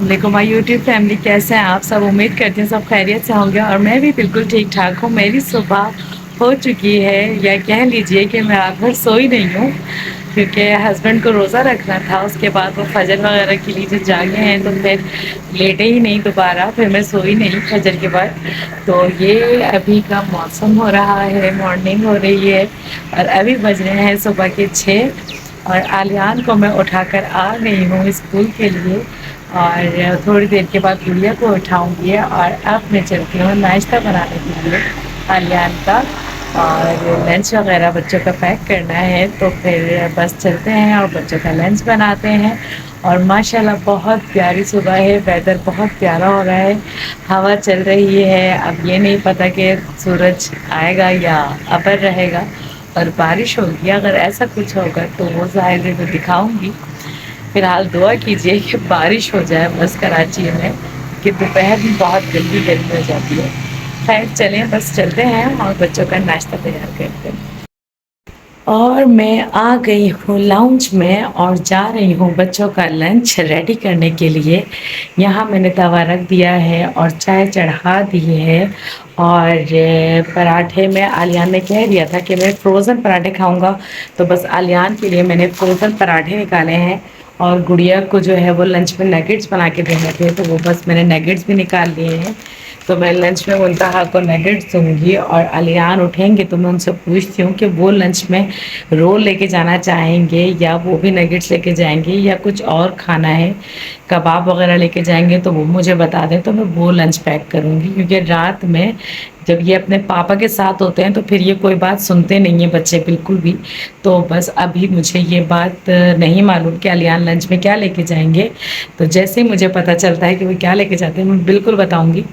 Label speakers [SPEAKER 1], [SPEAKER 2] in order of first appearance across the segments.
[SPEAKER 1] देखो my YouTube family, कैसे हैं आप सब। उम्मीद करती हूँ सब खैरियत से होंगे और मैं भी बिल्कुल ठीक ठाक हूँ। मेरी सुबह हो चुकी है, या कह लीजिए कि मैं रात भर सोई नहीं हूँ क्योंकि हस्बैंड को रोज़ा रखना था। उसके बाद वो फजर वगैरह के लिए जो जागे हैं तो फिर लेटे ही नहीं दोबारा, फिर मैं सोई नहीं फजर के बाद। तो ये अभी का मौसम हो रहा है, मॉर्निंग हो रही है और अभी बज रहे हैं सुबह के 6। और आलियान को मैं उठाकर आ गई हूँ स्कूल के लिए और थोड़ी देर के बाद गुड़िया को उठाऊंगी और अब मैं चलती हूँ नाश्ता बनाने के लिए आलियान का। और लंच वगैरह बच्चों का पैक करना है, तो फिर बस चलते हैं और बच्चों का लंच बनाते हैं। और माशाल्लाह बहुत प्यारी सुबह है, वेदर बहुत प्यारा हो रहा है, हवा चल रही है। अब ये नहीं पता कि सूरज आएगा या अपर रहेगा और बारिश होगी। अगर ऐसा कुछ होगा तो वो ज़ाहिर है दिखाऊंगी। फिलहाल दुआ कीजिए कि बारिश हो जाए बस कराची में, कि दोपहर में बहुत जल्दी गर्मी हो जाती है। खैर चलें, बस चलते हैं और बच्चों का नाश्ता तैयार करते हैं। और मैं आ गई हूँ लाउंज में और जा रही हूँ बच्चों का लंच रेडी करने के लिए। यहाँ मैंने तवा रख दिया है और चाय चढ़ा दी है। और पराठे में आलियान ने कह दिया था कि मैं फ़्रोज़न पराठे खाऊंगा, तो बस आलियान के लिए मैंने फ़्रोज़न पराठे निकाले हैं। और गुड़िया को जो है वो लंच में नगेट्स बना के देने थे, तो वो बस मैंने नगेट्स भी निकाल लिए हैं। तो मैं लंच में मुंतहा को नगेट्स दूंगी और अलियान उठेंगे तो मैं उनसे पूछती हूँ कि वो लंच में रोल लेके जाना चाहेंगे या वो भी नगेट्स लेके जाएंगे या कुछ और खाना है, कबाब वगैरह लेके जाएंगे, तो वो मुझे बता दें तो मैं वो लंच पैक करूँगी। क्योंकि रात में जब ये अपने पापा के साथ होते हैं तो फिर ये कोई बात सुनते नहीं हैं बच्चे बिल्कुल भी। तो बस अभी मुझे ये बात नहीं मालूम कि अलियान लंच में क्या लेके जाएंगे। तो जैसे ही मुझे पता चलता है कि वो क्या लेके जाते हैं मैं बिल्कुल बताऊंगी।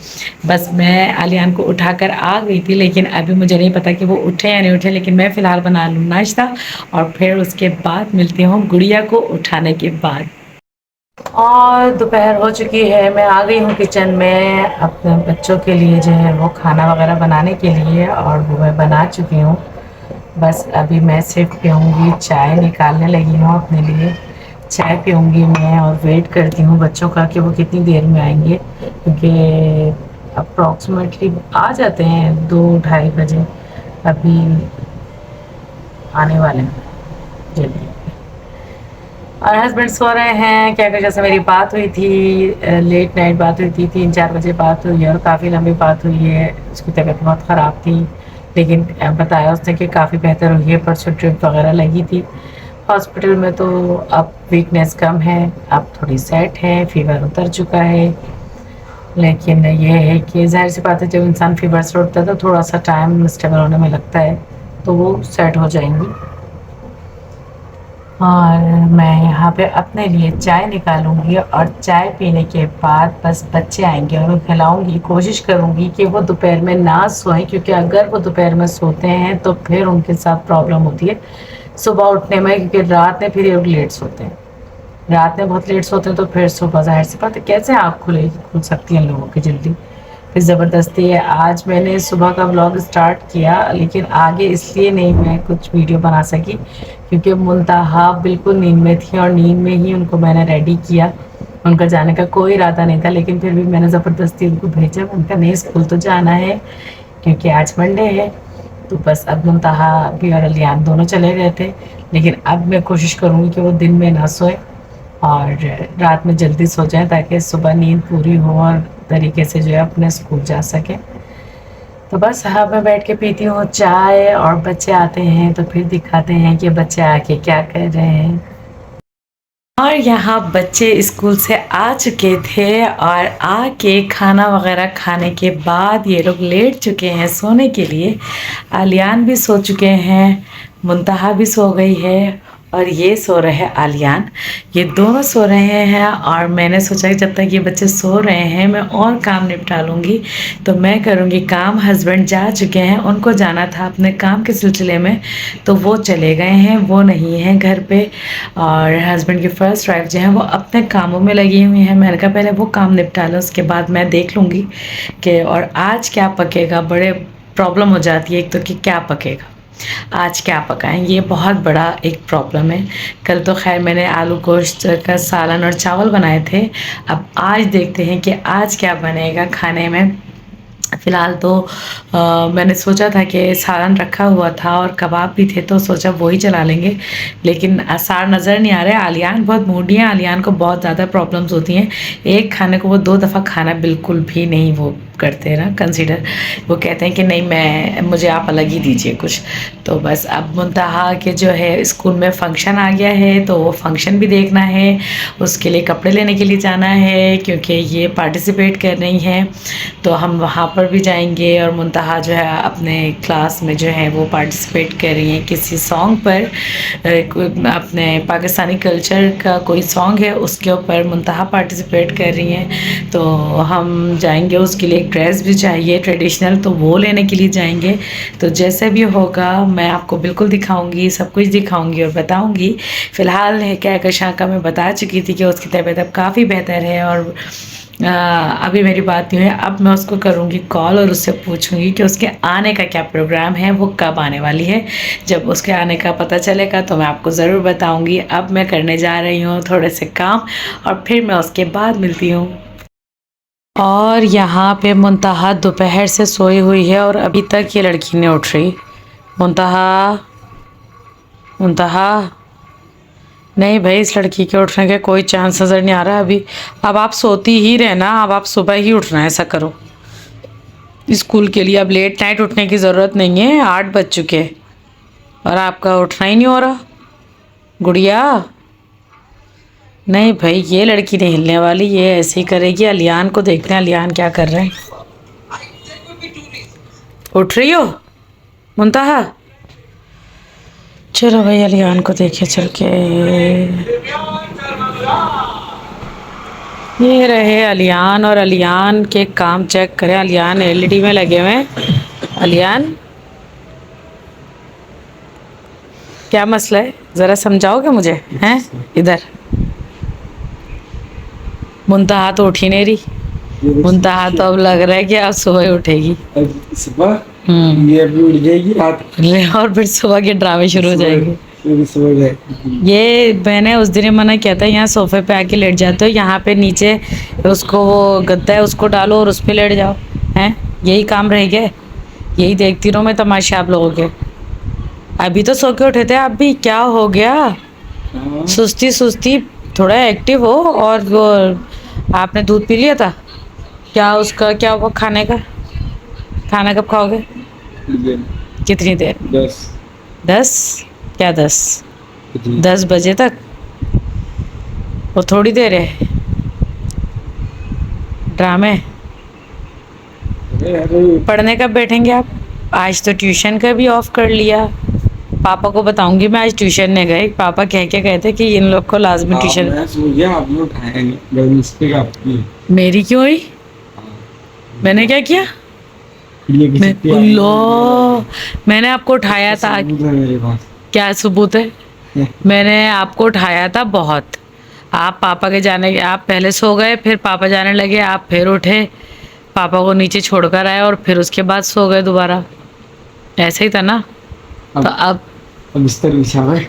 [SPEAKER 1] बस मैं आलियान को उठाकर आ गई थी, लेकिन अभी मुझे नहीं पता कि वो उठे या नहीं उठे। लेकिन मैं फ़िलहाल बना लूँ नाश्ता और फिर उसके बाद मिलती हूँ गुड़िया को उठाने के बाद। और दोपहर हो चुकी है, मैं आ गई हूँ किचन में अपने बच्चों के लिए जो है वो खाना वगैरह बनाने के लिए, और वो मैं बना चुकी हूँ। बस अभी मैं सिर्फ पीऊँगी, चाय निकालने लगी हूँ अपने लिए। चाय पीऊँगी मैं और वेट करती हूँ बच्चों का कि वो कितनी देर में आएंगे, क्योंकि अप्रॉक्सीमेटली आ जाते हैं 2-2:30 बजे। अभी आने वाले हैं जल्दी। और हस्बैंड सो रहे हैं। क्या जैसे मेरी बात हुई थी, लेट नाइट बात हुई थी, 3-4 बजे बात हुई है और काफ़ी लंबी बात हुई है। उसकी तबीयत बहुत ख़राब थी, लेकिन बताया उसने कि काफ़ी बेहतर हुई है। परसों ड्रिप वगैरह लगी थी हॉस्पिटल में, तो अब वीकनेस कम है, अब थोड़ी सेट है, फीवर उतर चुका है। लेकिन ये है कि ज़ाहिर सी बात है, जब इंसान फीवर से उठता है तो थोड़ा सा टाइम स्टेबल होने में लगता है, तो वो सेट हो जाएंगी। और मैं यहाँ पे अपने लिए चाय निकालूंगी और चाय पीने के बाद बस बच्चे आएंगे और उन्हें खिलाऊंगी। कोशिश करूँगी कि वो दोपहर में ना सोएं, क्योंकि अगर वो दोपहर में सोते हैं तो फिर उनके साथ प्रॉब्लम होती है सुबह उठने में, क्योंकि रात में फिर ये लेट सोते हैं। रात में बहुत लेट सोते हैं तो फिर सुबह ज़ाहिर सी बात है कैसे आँख खुल सकती है लोगों की जल्दी। फिर ज़बरदस्ती है। आज मैंने सुबह का व्लॉग स्टार्ट किया, लेकिन आगे इसलिए नहीं मैं कुछ वीडियो बना सकी क्योंकि मुंतहा बिल्कुल नींद में थी और नींद में ही उनको मैंने रेडी किया। उनका जाने का कोई इरादा नहीं था, लेकिन फिर भी मैंने ज़बरदस्ती उनको भेजा। उनका नहीं, स्कूल तो जाना है क्योंकि आज मंडे है। तो बस अब मुंतहा भी और अलियान दोनों चले गए थे, लेकिन अब मैं कोशिश करूँगी कि वो दिन में ना सोए और रात में जल्दी सो जाएं ताकि सुबह नींद पूरी हो और तरीके से जो है अपने स्कूल जा सकें। तो बस हाँ, मैं बैठ के पीती हूँ चाय और बच्चे आते हैं तो फिर दिखाते हैं कि बच्चे आके क्या कर रहे हैं। और यहाँ बच्चे स्कूल से आ चुके थे और आके खाना वगैरह खाने के बाद ये लोग लेट चुके हैं सोने के लिए। आलियान भी सो चुके हैं, मुंतहा भी सो गई है और ये सो रहे हैं आलियान। ये दोनों सो रहे हैं और मैंने सोचा कि जब तक ये बच्चे सो रहे हैं मैं और काम निपटा लूँगी। तो मैं करूँगी काम। हस्बैंड जा चुके हैं, उनको जाना था अपने काम के सिलसिले में, तो वो चले गए हैं, वो नहीं हैं घर पे। और हस्बैंड की फ़र्स्ट वाइफ जो है वो अपने कामों में लगी हुई हैं। मैंने कहा पहले वो काम निपटा लो, उसके बाद मैं देख लूँगी कि और आज क्या पकेगा। बड़े प्रॉब्लम हो जाती है एक तो कि क्या पकेगा। आज क्या पकाएं, ये बहुत बड़ा एक प्रॉब्लम है। कल तो खैर मैंने आलू गोश्त का सालन और चावल बनाए थे। अब आज देखते हैं कि आज क्या बनेगा खाने में। फ़िलहाल तो मैंने सोचा था कि सालन रखा हुआ था और कबाब भी थे, तो सोचा वही चला लेंगे, लेकिन आसार नज़र नहीं आ रहा है। आलियान बहुत मूडी है, आलियान को बहुत ज़्यादा प्रॉब्लम्स होती हैं। एक खाने को वो 2 दफ़ा खाना बिल्कुल भी नहीं वो करते हैं ना कंसीडर। वो कहते हैं कि नहीं, मैं मुझे आप अलग ही दीजिए कुछ। तो बस अब मुंतहा के जो है स्कूल में फ़ंक्शन आ गया है, तो वो फ़ंक्शन भी देखना है, उसके लिए कपड़े लेने के लिए जाना है, क्योंकि ये पार्टिसिपेट कर रही हैं। तो हम वहाँ पर भी जाएंगे। और मुंतहा जो है अपने क्लास में जो है वो पार्टिसिपेट कर रही हैं किसी सॉन्ग पर, अपने पाकिस्तानी कल्चर का कोई सॉन्ग है उसके ऊपर मुंतहा पार्टिसिपेट कर रही हैं। तो हम जाएंगे, उसके लिए एक ड्रेस भी चाहिए ट्रेडिशनल, तो वो लेने के लिए जाएंगे। तो जैसे भी होगा मैं आपको बिल्कुल दिखाऊंगी, सब कुछ दिखाऊंगी और बताऊंगी। फ़िलहाल है क्या कशा का मैं बता चुकी थी कि उसकी तबीयत अब काफ़ी बेहतर है, और अभी मेरी बात नहीं हुई। अब मैं उसको करूँगी कॉल और उससे पूछूंगी कि उसके आने का क्या प्रोग्राम है, वो कब आने वाली है। जब उसके आने का पता चलेगा तो मैं आपको ज़रूर बताऊंगी। अब मैं करने जा रही हूँ थोड़े से काम, और फिर मैं उसके बाद मिलती हूँ। और यहाँ पे मुंतहा दोपहर से सोई हुई है और अभी तक ये लड़की नहीं उठ रही। मुंतहा, मुंतहा, नहीं भाई, इस लड़की के उठने के कोई चांस नज़र नहीं आ रहा अभी। अब आप सोती ही रहना, अब आप सुबह ही उठना है, ऐसा करो स्कूल के लिए। अब लेट नाइट उठने की ज़रूरत नहीं है, 8 बज चुके हैं और आपका उठना ही नहीं हो रहा। गुड़िया, नहीं भाई, ये लड़की नहीं हिलने वाली, ये ऐसे ही करेगी। अलियान को देखते हैं, अलियान क्या कर रहे हैं। उठ रही हो मुंतहा? चलो भाई अलियान को देखे चल के। ये रहे अलियान, और अलियान के काम चेक करें। अलियान एलईडी में लगे हुए हैं। अलियान, क्या मसला है, ज़रा समझाओगे मुझे? हैं इधर। मुंतहा तो उठी नहीं रही। मुंतहा तो अब लग रहा है कि आज सुबह ही उठेगी।
[SPEAKER 2] सुबह ये अभी उठ जाएगी रात,
[SPEAKER 1] और फिर सुबह के ड्रामे शुरू हो जाएंगे। ये मैंने उस दिन मना किया था, यहाँ सोफे पे आके लेट जाते हो, यहाँ पे नीचे उसको वो गद्दा है उसको डालो और उस पे लेट जाओ। हैं, यही काम रह गया, यही देखती रहूँ मैं तमाशा आप लोगों के। अभी तो सो के उठे थे आप भी, क्या हो गया? सुस्ती सुस्ती, थोड़ा एक्टिव हो। और वो आपने दूध पी लिया था क्या? उसका क्या हुआ खाने का? खाना कब खाओगे? कितनी देर? 10? क्या 10? 10 बजे तक? वो थोड़ी देर है, ड्रामे। पढ़ने कब बैठेंगे आप? आज तो ट्यूशन का भी ऑफ कर लिया। पापा को बताऊंगी मैं, आज ट्यूशन नहीं गए। पापा कह के गए थे कि इन लोग को लाजमी ट्यूशन। मेरी क्यों हुई? मैंने क्या किया? मैंने आपको उठाया था। क्या सबूत है? मैंने आपको उठाया था बहुत। आप पापा के जाने के, आप पहले सो गए, फिर पापा जाने लगे, आप फिर उठे, पापा को नीचे छोड़कर आए और फिर उसके बाद सो गए दोबारा। ऐसे ही था ना? तो अब
[SPEAKER 2] बिस्तर बिछा है।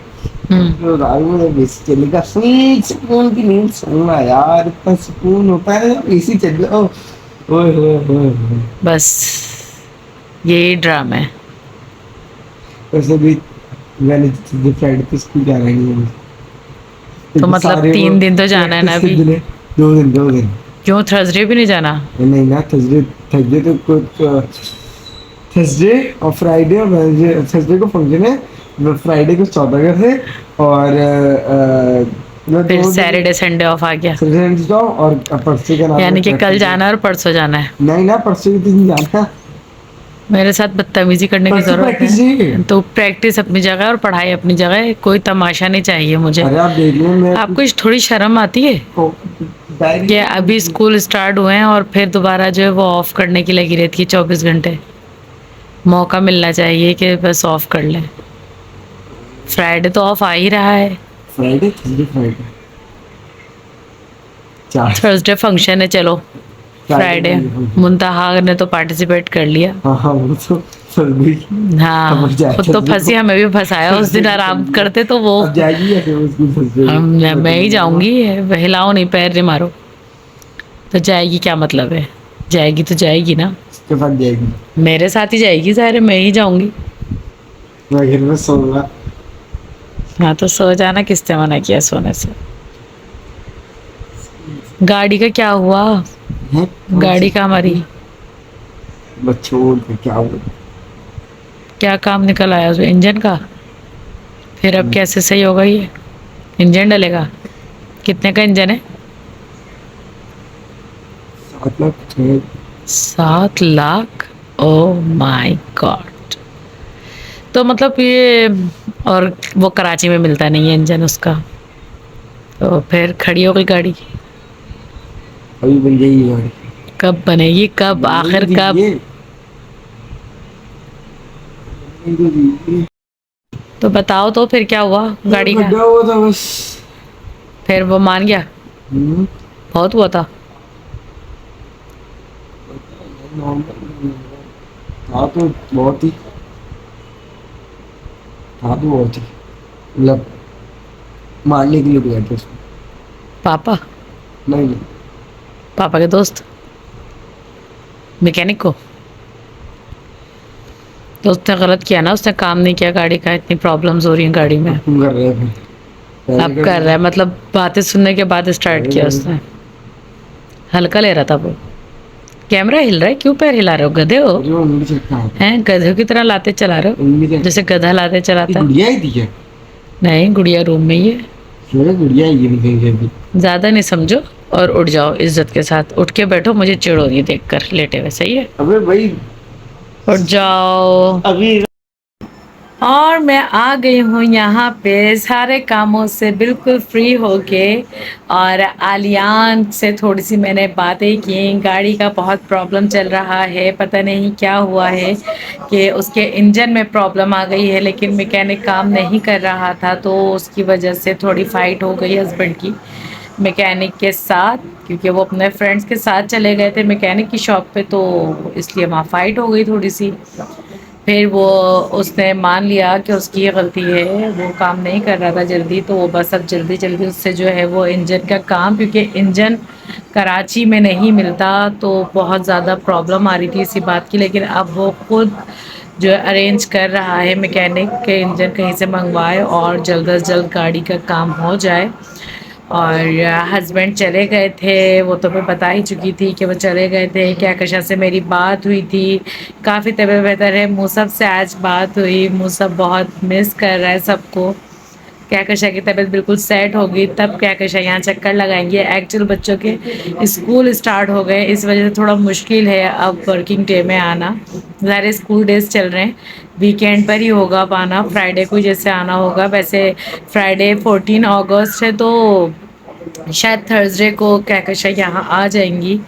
[SPEAKER 2] तो रात में बिस्तर का सुकून की नींद सोना यार, इतना सुकून होता है जब एसी चल रहा हो। ओए ओए
[SPEAKER 1] बस यही ड्रामा है।
[SPEAKER 2] वैसे भी मैंने फ्राइडे को स्कूल जाना ही नहीं है।
[SPEAKER 1] तो मतलब 3 दिन तो जाना है ना अभी?
[SPEAKER 2] 2 दिन।
[SPEAKER 1] क्यों, थर्सडे भी नहीं जाना?
[SPEAKER 2] नहीं ना, थर्सडे तो कुछ, थर्सडे और फ्राइडे और वेडनेसडे। थर्सडे को फंक्शन है, फ्राइडे को सौदागर है, और
[SPEAKER 1] फिर सैटरडे संडे ऑफ आ गया।
[SPEAKER 2] सैटरडे और परसों का नाम,
[SPEAKER 1] यानी कि कल जाना है और परसों जाना है।
[SPEAKER 2] नहीं ना, परसों के दिन जाना।
[SPEAKER 1] मेरे साथ बदतमीजी करने की जरूरत है? तो प्रैक्टिस अपनी जगह और पढ़ाई अपनी जगह, कोई तमाशा नहीं चाहिए मुझे।
[SPEAKER 2] अरे आप देख लो, मैं
[SPEAKER 1] आपको थोड़ी शर्म आती है कि अभी स्कूल स्टार्ट हुए हैं और फिर दोबारा जो है वो ऑफ करने की लगी रहती है 24 घंटे। मौका मिलना चाहिए कि बस ऑफ कर लें। फ्राइडे तो ऑफ आ ही रहा है।
[SPEAKER 2] Friday, Thursday, Friday,
[SPEAKER 1] Thursday function है, चलो फ्राइडे मुंतहा ने तो पार्टिसिपेट कर लिया।
[SPEAKER 2] हाँ हाँ, वो तो फंस गई।
[SPEAKER 1] हाँ
[SPEAKER 2] समझ जाए
[SPEAKER 1] खुद तो फंसी, हमें भी फंसाया उस दिन। आराम करते तो वो
[SPEAKER 2] अब जाएगी या फिर उसकी फंस
[SPEAKER 1] हम
[SPEAKER 2] जाएगी?
[SPEAKER 1] मैं ही जाऊंगी, हिलाओ नहीं, पैर नहीं मारो। तो जाएगी क्या मतलब है, जाएगी तो जाएगी ना,
[SPEAKER 2] उसके बाद जाएगी।
[SPEAKER 1] मेरे साथ ही जाएगी, सारे मैं ही जाऊंगी।
[SPEAKER 2] मैं घर में सोऊंगा।
[SPEAKER 1] हाँ तो सो जाना, किसने मना किया सोने से। गाड़ी का क्या हुआ,
[SPEAKER 2] है
[SPEAKER 1] गाड़ी का हमारी
[SPEAKER 2] बच्चों को क्या हुआ?
[SPEAKER 1] क्या काम निकल आया उसमें, इंजन का। फिर अब कैसे सही होगा ये, इंजन डलेगा। कितने का इंजन है?
[SPEAKER 2] 7 लाख है।
[SPEAKER 1] 7 लाख, ओ माय गॉड। तो मतलब ये, और वो कराची में मिलता नहीं है इंजन उसका, तो फिर खड़ी हो गई गाड़ी।
[SPEAKER 2] अभी बन जाएगी गाड़ी।
[SPEAKER 1] कब बनेगी, कब, आखिर
[SPEAKER 2] नहीं
[SPEAKER 1] कब?
[SPEAKER 2] दीजिए, नहीं तो दीजिए।
[SPEAKER 1] तो बताओ तो फिर क्या हुआ गाड़ी का।
[SPEAKER 2] गड्ढा हुआ था बस।
[SPEAKER 1] फिर वो मान गया,
[SPEAKER 2] हम्म,
[SPEAKER 1] बहुत हुआ था।
[SPEAKER 2] नॉर्मल था तो बहुत ही, था तो बहुत ही, मतलब मारने के लिए गए थे उसको।
[SPEAKER 1] पापा,
[SPEAKER 2] नहीं नहीं,
[SPEAKER 1] पापा के दोस्त मैकेनिक को। तो उसने गलत किया ना, उसने काम नहीं किया गाड़ी का, इतनी प्रॉब्लम्स हो रही हैं गाड़ी में।
[SPEAKER 2] तुम कर रहे थे
[SPEAKER 1] अब कर रहा है, मतलब बातें सुनने के बाद स्टार्ट किया उसने। हल्का ले रहा था वो। कैमरा हिल रहा है, क्यों पैर हिला रहे हो, गधे हो?
[SPEAKER 2] जो उंगली चटका है,
[SPEAKER 1] हैं, गधे की तरह लाते चला रहे हो,
[SPEAKER 2] उंगली चटका।
[SPEAKER 1] जैसे गधा लाते
[SPEAKER 2] ये
[SPEAKER 1] चलाता है।
[SPEAKER 2] गुड़िया ही थी क्या?
[SPEAKER 1] नहीं, गुड़िया रूम में ही है।
[SPEAKER 2] मेरा गुड़िया ही नहीं कहीं से भी।
[SPEAKER 1] ज्यादा नहीं समझो, और उठ जाओ इज्जत के साथ, उठ के बैठो, मुझे चिढ़ हो रही है देख कर लेटे हुए। सही है,
[SPEAKER 2] अबे भाई,
[SPEAKER 1] उठ जाओ।
[SPEAKER 2] अभी
[SPEAKER 1] और मैं आ गई हूँ यहाँ पे सारे कामों से बिल्कुल फ्री होके, और आलियान से थोड़ी सी मैंने बातें की। गाड़ी का बहुत प्रॉब्लम चल रहा है, पता नहीं क्या हुआ है कि उसके इंजन में प्रॉब्लम आ गई है, लेकिन मैकेनिक काम नहीं कर रहा था, तो उसकी वजह से थोड़ी फाइट हो गई हस्बैंड की मैकेनिक के साथ, क्योंकि वो अपने फ्रेंड्स के साथ चले गए थे मैकेनिक की शॉप पे, तो इसलिए वहाँ फाइट हो गई थोड़ी सी। फिर वो, उसने मान लिया कि उसकी ये गलती है, वो काम नहीं कर रहा था जल्दी, तो वो बस अब जल्दी जल्दी उससे जो है वो इंजन का काम, क्योंकि इंजन कराची में नहीं मिलता, तो बहुत ज़्यादा प्रॉब्लम आ रही थी इसी बात की। लेकिन अब वो खुद जो है अरेंज कर रहा है मैकेनिक के इंजन कहीं से मंगवाए और जल्द अज जल्द गाड़ी का काम हो जाए। और हस्बैंड चले गए थे, वो तो मैं बता ही चुकी थी कि वो चले गए थे। कहकशा से मेरी बात हुई थी, काफ़ी तबीयत बेहतर है। मूसब से आज बात हुई, मूसब बहुत मिस कर रहा है सबको। कहकशा की तबीयत बिल्कुल सेट होगी तब कहकशा यहाँ चक्कर लगाएंगे। एक्चुअल बच्चों के स्कूल स्टार्ट हो गए, इस वजह से थोड़ा मुश्किल है अब वर्किंग डे में आना। ज़ाहिर स्कूल डेज चल रहे हैं, वीकेंड पर ही होगा अब आना, फ्राइडे को जैसे आना होगा वैसे। फ्राइडे 14 अगस्त है, तो शायद थर्सडे को कहकशा यहाँ आ जाएंगी।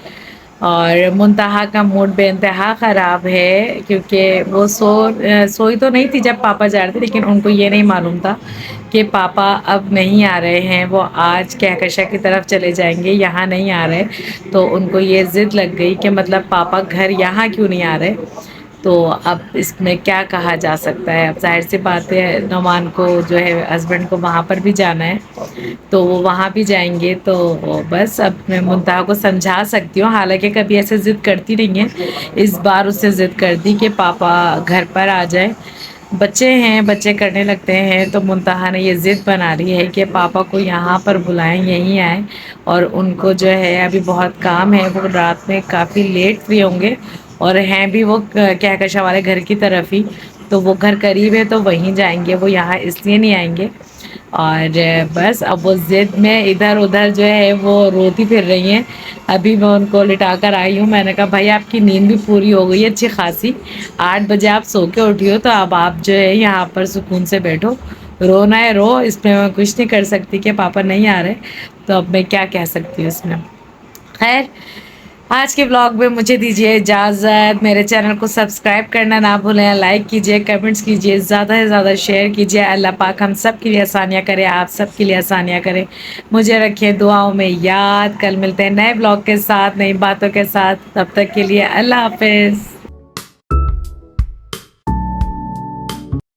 [SPEAKER 1] और मुंतहा का मूड बेइंतहा ख़राब है, क्योंकि वो सोई तो नहीं थी जब पापा जा रहे थे, लेकिन उनको ये नहीं मालूम था कि पापा अब नहीं आ रहे हैं, वो आज कहकशा की तरफ चले जाएंगे, यहाँ नहीं आ रहे। तो उनको ये ज़िद लग गई कि मतलब पापा घर यहाँ क्यों नहीं आ रहे। तो अब इसमें क्या कहा जा सकता है, अब जाहिर सी बात है नौमान को जो है हस्बैंड को वहाँ पर भी जाना है, तो वो वहाँ भी जाएंगे। तो बस अब मैं मुंतहा को समझा सकती हूँ, हालांकि कभी ऐसे ज़िद करती नहीं है, इस बार उससे ज़िद कर दी कि पापा घर पर आ जाए। बच्चे हैं, बच्चे करने लगते हैं, तो मुंतहा ने ये ज़िद बना ली है कि पापा को यहाँ पर बुलाएं, यहीं आए। और उनको जो है अभी बहुत काम है, वो रात में काफ़ी लेट फ्री होंगे, और हैं भी वो कहकशा वाले घर की तरफ ही, तो वो घर करीब है तो वहीं जाएंगे, वो यहाँ इसलिए नहीं आएंगे। और बस अब वो ज़िद में इधर उधर जो है वो रोती फिर रही हैं। अभी मैं उनको लिटा कर आई हूँ, मैंने कहा भाई आपकी नींद भी पूरी हो गई है अच्छी खासी, 8 बजे आप सो के उठी हो, तो अब आप जो है यहाँ पर सुकून से बैठो, रोना है रो, इसमें मैं कुछ नहीं कर सकती कि पापा नहीं आ रहे, तो अब मैं क्या कह सकती हूँ इसमें। खैर आज के ब्लॉग में मुझे दीजिए इजाज़त। मेरे चैनल को सब्सक्राइब करना ना भूलें, लाइक कीजिए, कमेंट्स कीजिए, ज़्यादा से ज़्यादा शेयर कीजिए। अल्लाह पाक हम सब के लिए आसानियाँ करे, आप सब के लिए आसानियाँ करे। मुझे रखिए दुआओं में याद। कल मिलते हैं नए ब्लॉग के साथ, नई बातों के साथ। तब तक के लिए अल्लाह हाफिज़।